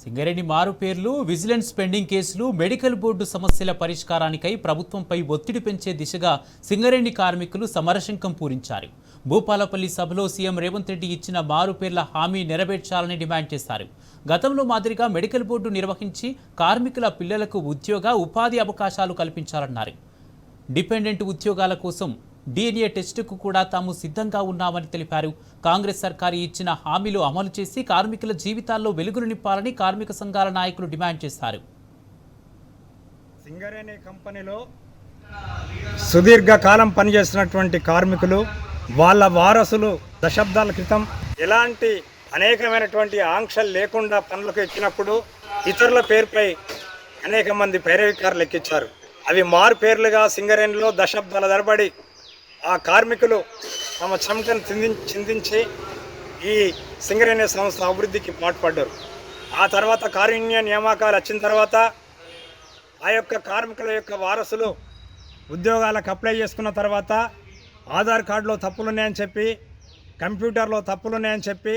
సింగరేణి మారు పేర్లు, vigilance pending కేసులు, మెడికల్ బోర్డు సమస్యల పరిష్కారానికై ప్రభుత్వంపై ఒత్తిడి పెంచే దిశగా సింగరేణి కార్మికులు సమరశంఖం పూరించారు. భూపాలపల్లి సభలో సీఎం రేవంత్ రెడ్డి ఇచ్చిన మారు పేర్ల హామీ నెరవేర్చాలని డిమాండ్ చేశారు. గతంలో మాదిరిగా మెడికల్ బోర్డు నిర్వహించి కార్మికుల పిల్లలకు ఉద్యోగ, ఉపాధి అవకాశాలు కల్పించాలన్నారు. డిపెండెంట్ ఉద్యోగాల కోసం DNA టెస్టుకు కూడా తాము సిద్ధంగా ఉన్నామని తెలిపారు. కాంగ్రెస్ సర్కారు ఇచ్చిన హామీలు అమలు చేసి కార్మికుల జీవితాల్లో వెలుగులు నింపాలని కార్మిక సంఘాల నాయకులు డిమాండ్ చేశారు. సింగరేణి కంపెనీలో సుదీర్ఘకాలం పనిచేస్తున్నటువంటి కార్మికులు, వాళ్ళ వారసులు దశాబ్దాల క్రితం ఎలాంటి అనేకమైనటువంటి ఆంక్షలు లేకుండా పనులకు ఎక్కినప్పుడు ఇతరుల పేరుపై అనేక మంది పైరవికారులు ఎక్కించారు. అవి మారు పేర్లుగా సింగరేణిలో దశాబ్దాల తరబడి ఆ కార్మికులు తమ చెమటను చిందించి ఈ సింగరేణి సంస్థ అభివృద్ధికి పాటుపడ్డారు. ఆ తర్వాత కారుణ్య నియామకాలు వచ్చిన తర్వాత ఆ యొక్క కార్మికుల యొక్క వారసులు ఉద్యోగాలకు అప్లై చేసుకున్న తర్వాత ఆధార్ కార్డులో తప్పులున్నాయని చెప్పి, కంప్యూటర్లో తప్పులున్నాయని చెప్పి